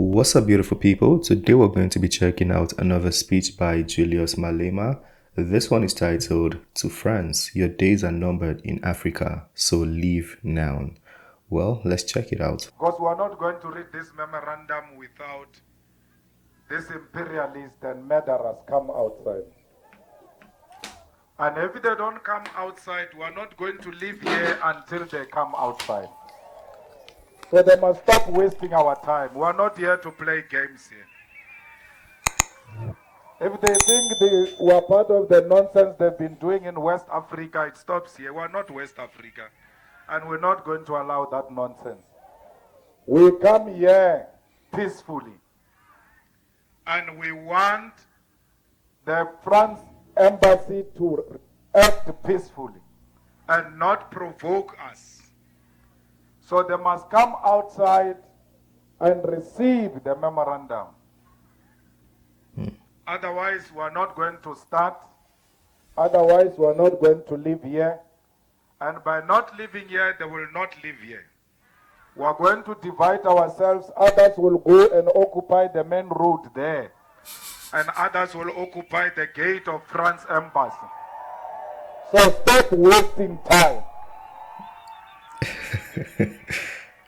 What's up, beautiful people? Today we're going to be checking out another speech by Julius Malema. This one is titled, "To France, your days are numbered in Africa, so leave now." Well, let's check it out. Because we are not going to read this memorandum without this imperialist and murderers come outside. And if they don't come outside, we are not going to leave here until they come outside. So they must stop wasting our time. We are not here to play games here. If they think we are part of the nonsense they've been doing in West Africa, it stops here. We are not West Africa. And we're not going to allow that nonsense. We come here peacefully. And we want the France embassy to act peacefully and not provoke us. So they must come outside and receive the memorandum. Otherwise, we are not going to start. Otherwise, we are not going to live here. And by not living here, they will not live here. We are going to divide ourselves. Others will go and occupy the main road there. And others will occupy the gate of France embassy. So stop wasting time.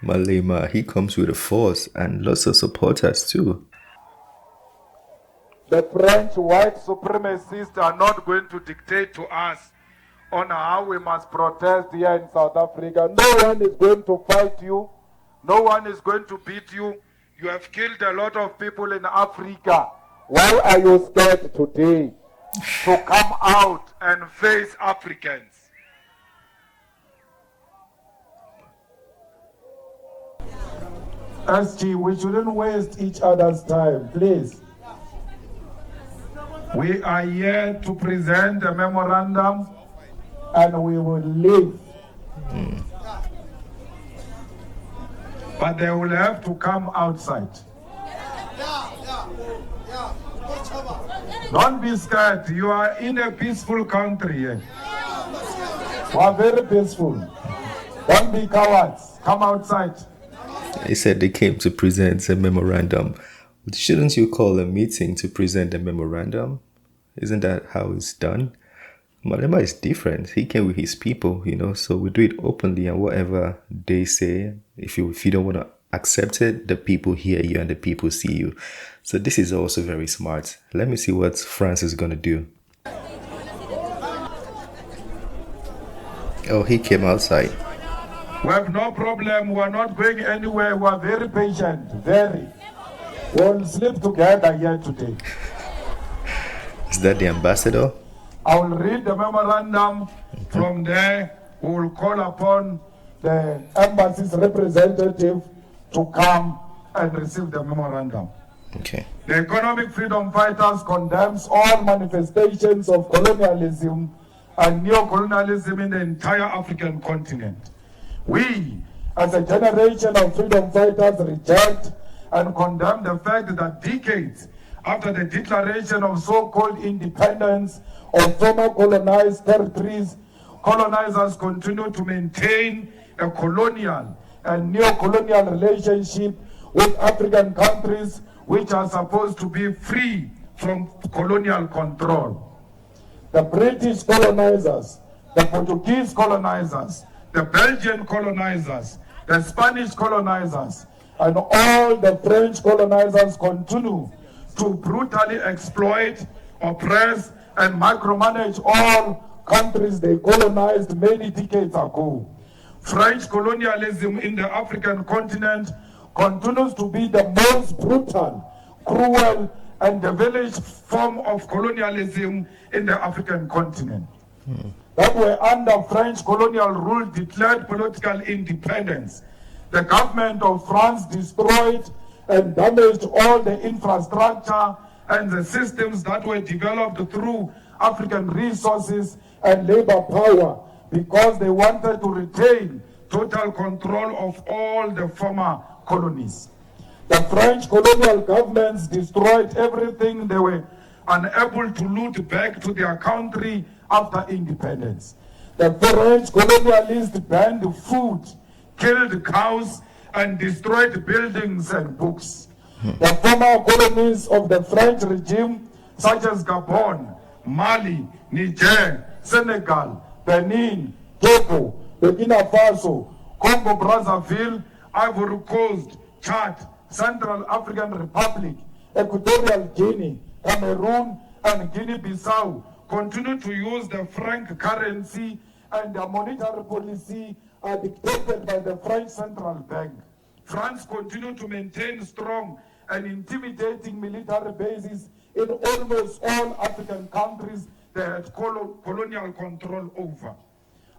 Malema, he comes with a force and lots of supporters too. The French white supremacists are not going to dictate to us on how we must protest here in South Africa. No one is going to fight you. No one is going to beat you. You have killed a lot of people in Africa. Why are you scared today to come out and face Africans? SG, we shouldn't waste each other's time, please. We are here to present a memorandum and we will leave. But they will have to come outside. Don't be scared. You are in a peaceful country here. We are very peaceful. Don't be cowards. Come outside. They said they came to present a memorandum. Shouldn't you call a meeting to present a memorandum? Isn't that how it's done? Malema is different. He came with his people, so we do it openly, and whatever they say, if you don't want to accept it, the people hear you and the people see you. So this is also very smart. Let me see what France is going to do. Oh, he came outside. We have no problem. We are not going anywhere. We are very patient. Very. We'll sleep together here today. Is that the ambassador? I will read the memorandum. From there, we will call upon the embassy's representative to come and receive the memorandum. Okay. The Economic Freedom Fighters condemns all manifestations of colonialism and neo-colonialism in the entire African continent. We, as a generation of freedom fighters, reject and condemn the fact that decades after the declaration of so-called independence of former colonized territories, colonizers continue to maintain a colonial and neo-colonial relationship with African countries which are supposed to be free from colonial control. The British colonizers, the Portuguese colonizers, the Belgian colonizers, the Spanish colonizers, and all the French colonizers continue to brutally exploit, oppress, and micromanage all countries they colonized many decades ago. French colonialism in the African continent continues to be the most brutal, cruel, and devilish form of colonialism in the African continent. That were under French colonial rule declared political independence. The government of France destroyed and damaged all the infrastructure and the systems that were developed through African resources and labor power because they wanted to retain total control of all the former colonies. The French colonial governments destroyed everything they were unable to loot back to their country after independence. The French colonialists banned food, killed cows, and destroyed buildings and books. The former colonies of the French regime, such as Gabon, Mali, Niger, Senegal, Benin, Togo, Burkina Faso, Congo Brazzaville, Ivory Coast, Chad, Central African Republic, Equatorial Guinea, Cameroon, and Guinea-Bissau continue to use the franc currency, and their monetary policy are dictated by the French Central Bank. France continues to maintain strong and intimidating military bases in almost all African countries they had colonial control over.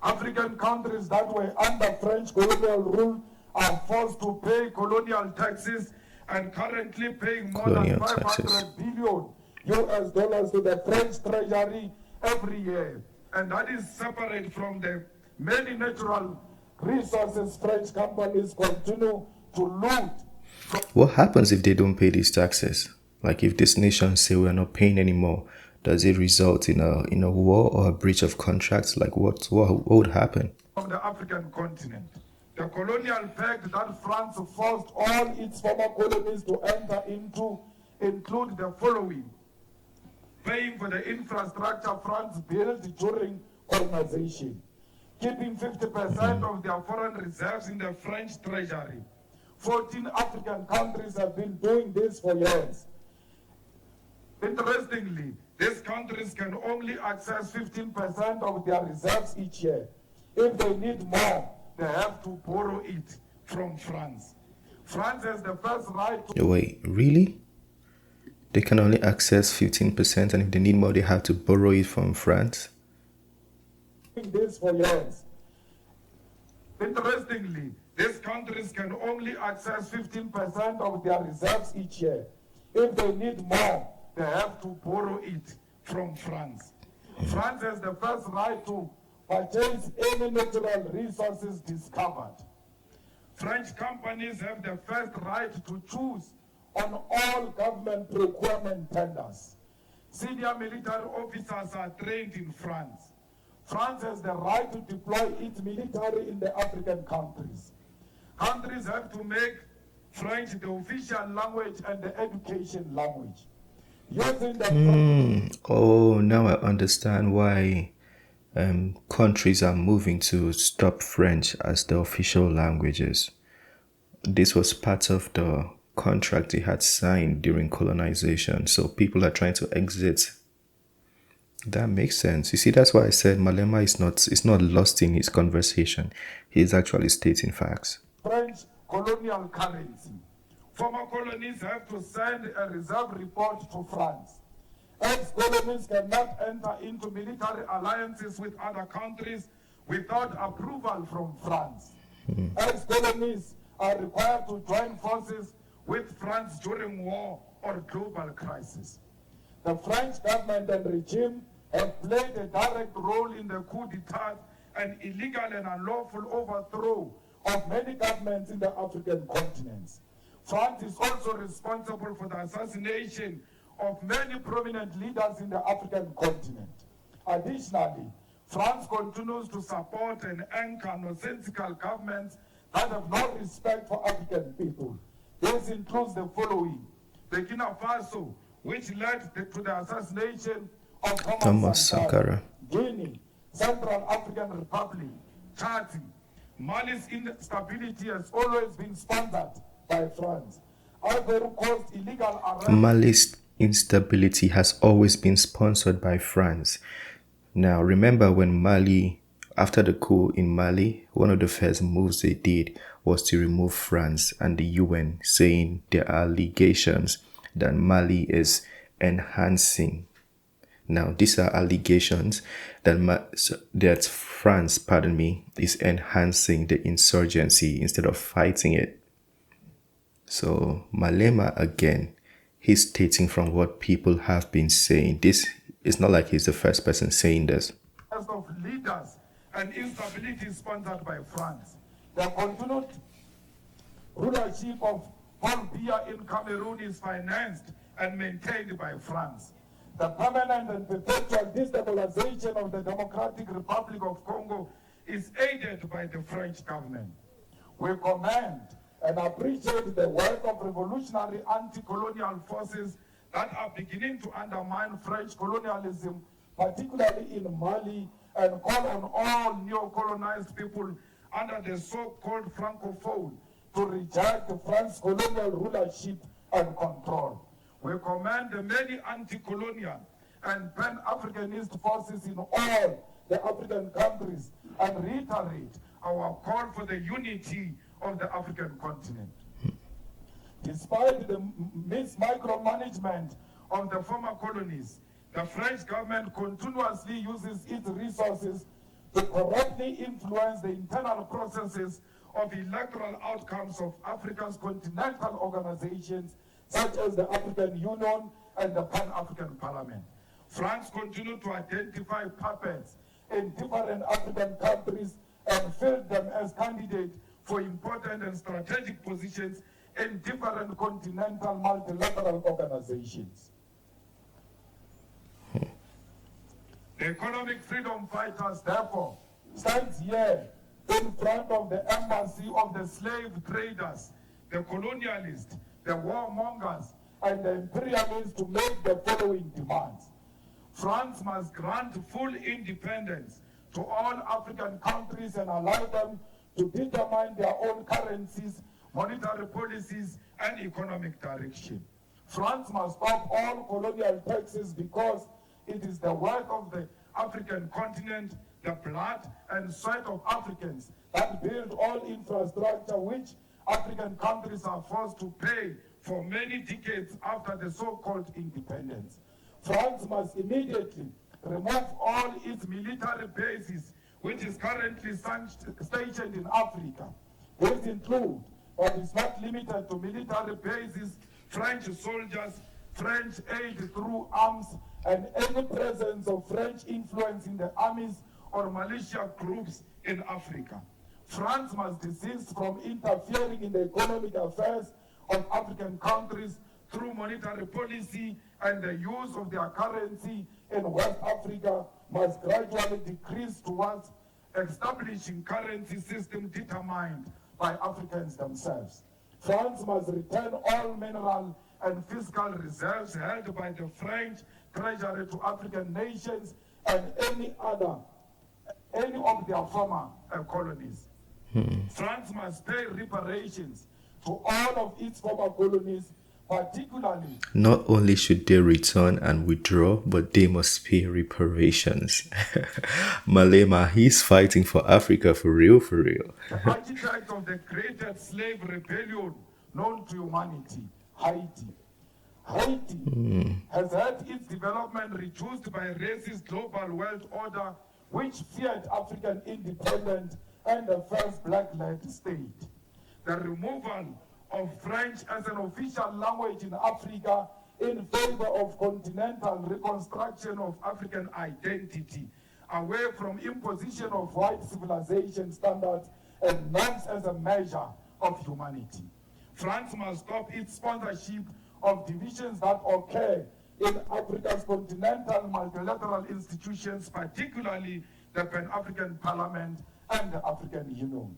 African countries that were under French colonial rule are forced to pay colonial taxes and currently paying more Colonial than 500 taxes. billion US dollars to the French treasury every year. And that is separate from the many natural resources French companies continue to loot. What happens if they don't pay these taxes? Like if this nation say we're not paying anymore, does it result in a war or a breach of contracts? Like what would happen? From the African continent, the colonial pact that France forced all its former colonies to enter into include the following: paying for the infrastructure France built during colonization, keeping 50% of their foreign reserves in the French treasury. 14 African countries have been doing this for years. Interestingly, these countries can only access 15% of their reserves each year. If they need more, they have to borrow it from France. France has the first right to... Wait, really? They can only access 15%, and if they need more, they have to borrow it from France? doing this for years. Interestingly, these countries can only access 15% of their reserves each year. If they need more, they have to borrow it from France. France has the first right to purchase any natural resources discovered. French companies have the first right to choose on all government procurement tenders. Senior military officers are trained in France. France has the right to deploy its military in the African countries. Countries have to make French the official language and the education language. Using the Oh, now I understand why countries are moving to stop French as the official languages. This was part of the contract they had signed during colonization. So people are trying to exit. That makes sense. You see, that's why I said Malema is not lost in his conversation. He is actually stating facts. French colonial currency. Former colonies have to send a reserve report to France. Ex-colonies cannot enter into military alliances with other countries without approval from France. Ex-colonies are required to join forces with France during war or global crisis. The French government and regime have played a direct role in the coup d'etat and illegal and unlawful overthrow of many governments in the African continents. France is also responsible for the assassination of many prominent leaders in the African continent. Additionally, France continues to support and anchor nonsensical governments that have no respect for African people. This includes the following: Burkina Faso, which led to the assassination of Thomas Sankara. Guinea, Central African Republic, Chad. Mali's instability has always been sponsored by France. Ivory Coast illegal arrest. Mali's instability has always been sponsored by France. Now, remember when Mali, after the coup in Mali, one of the first moves they did was to remove France and the UN, saying there are allegations that Mali is enhancing. Now, these are allegations that France, is enhancing the insurgency instead of fighting it. So, Malema, again, he's stating from what people have been saying. This is not like he's the first person saying this. Of leaders and instability sponsored by France. The continued rulership of Paul Biya in Cameroon is financed and maintained by France. The permanent and perpetual destabilization of the Democratic Republic of Congo is aided by the French government. We commend and appreciate the work of revolutionary anti-colonial forces that are beginning to undermine French colonialism, particularly in Mali, and call on all neo-colonized people under the so-called Francophone to reject France's colonial rulership and control. We commend the many anti-colonial and pan-Africanist forces in all the African countries and reiterate our call for the unity of the African continent. Despite the micromanagement of the former colonies, the French government continuously uses its resources to corruptly influence the internal processes of electoral outcomes of Africa's continental organizations, such as the African Union and the Pan-African Parliament. France continues to identify puppets in different African countries and field them as candidates for important and strategic positions in different continental multilateral organizations. The economic freedom fighters, therefore, stands here in front of the embassy of the slave traders, the colonialists, the warmongers, and the imperialists to make the following demands. France must grant full independence to all African countries and allow them to determine their own currencies, monetary policies, and economic direction. France must stop all colonial taxes because it is the work of the African continent, the blood and sweat of Africans that build all infrastructure which African countries are forced to pay for many decades after the so-called independence. France must immediately remove all its military bases which is currently stationed in Africa. These include, but is not limited to, military bases, French soldiers, French aid through arms, and any presence of French influence in the armies or militia groups in Africa. France must desist from interfering in the economic affairs of African countries through monetary policy, and the use of their currency in West Africa must gradually decrease towards establishing currency system determined by Africans themselves. France must return all mineral and fiscal reserves held by the French treasury to African nations and any of their former colonies. France must pay reparations to all of its former colonies, particularly. Not only should they return and withdraw, but they must pay reparations. Malema, he's fighting for Africa for real, for real. The architect of the greatest slave rebellion known to humanity, Haiti. Haiti has had its development reduced by racist global world order, which feared African independence and the first black-led state. The removal of French as an official language in Africa in favor of continental reconstruction of African identity, away from imposition of white civilization standards and norms as a measure of humanity. France must stop its sponsorship of divisions that occur in Africa's continental multilateral institutions, particularly the Pan-African Parliament and the African Union.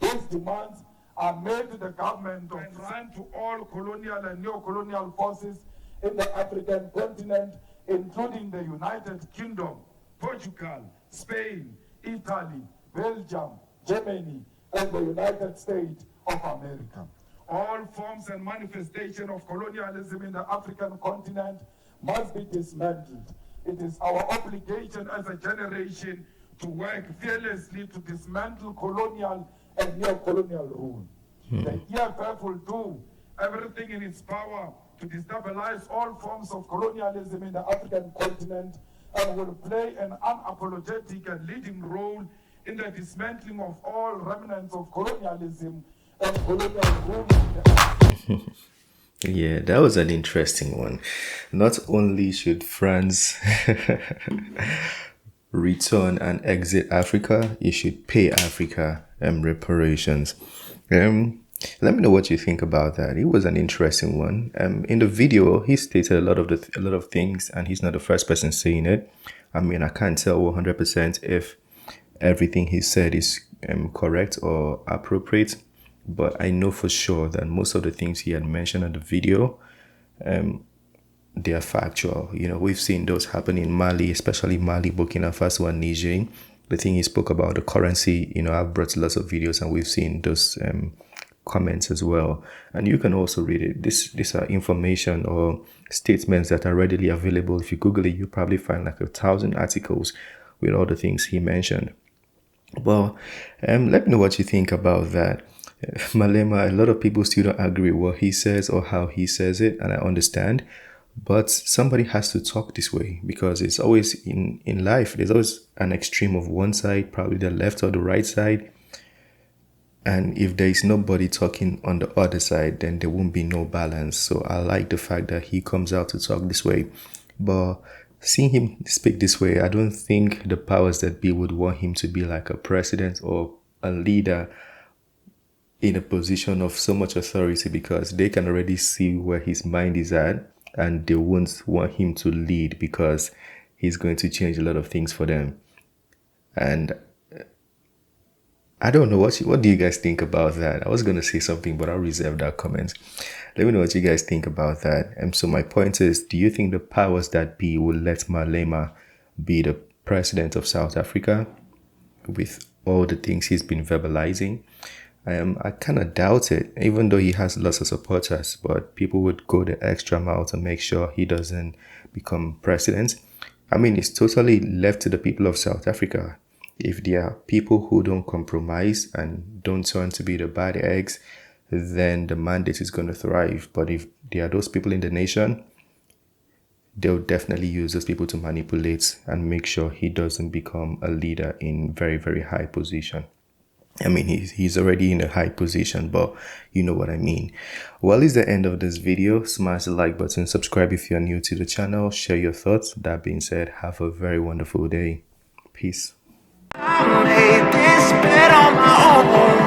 These demands are made to the government of France, to all colonial and neo-colonial forces in the African continent, including the United Kingdom, Portugal, Spain, Italy, Belgium, Germany, and the United States of America. All forms and manifestation of colonialism in the African continent must be dismantled. It is our obligation as a generation to work fearlessly to dismantle colonial and neo-colonial rule. The EFF will do everything in its power to destabilize all forms of colonialism in the African continent and will play an unapologetic and leading role in the dismantling of all remnants of colonialism and colonial rule in the Yeah, that was an interesting one. Not only should France return and exit Africa, it should pay Africa reparations. Let me know what you think about that. It was an interesting one. In the video, he stated a lot of things, and he's not the first person saying it. I mean, I can't tell 100% if everything he said is correct or appropriate, but I know for sure that most of the things he had mentioned in the video, they are factual. You know, we've seen those happen in Mali, especially Mali, Burkina Faso, and Niger. The thing he spoke about, the currency, you know, I've brought lots of videos and we've seen those comments as well. And you can also read it. These are information or statements that are readily available. If you Google it, you probably find like 1,000 articles with all the things he mentioned. Well, let me know what you think about that. Malema, a lot of people still don't agree with what he says or how he says it, and I understand. But somebody has to talk this way, because it's always in life, there's always an extreme of one side, probably the left or the right side. And if there is nobody talking on the other side, then there won't be no balance. So I like the fact that he comes out to talk this way. But seeing him speak this way, I don't think the powers that be would want him to be like a president or a leader in a position of so much authority, because they can already see where his mind is at, and they won't want him to lead because he's going to change a lot of things for them. And I don't know, what do you guys think about that? I was going to say something, but I'll reserve that comment. Let me know what you guys think about that. And so my point is, do you think the powers that be will let Malema be the president of South Africa with all the things he's been verbalizing? I kind of doubt it, even though he has lots of supporters, but people would go the extra mile to make sure he doesn't become president. I mean, it's totally left to the people of South Africa. If there are people who don't compromise and don't turn to be the bad eggs, then the mandate is going to thrive. But if there are those people in the nation, they'll definitely use those people to manipulate and make sure he doesn't become a leader in very, very high position. I mean, he's already in a high position, but you know what I mean. Well, it's the end of this video. Smash the like button, subscribe if you're new to the channel, share your thoughts. That being said, have a very wonderful day. Peace. I made this bed on my own.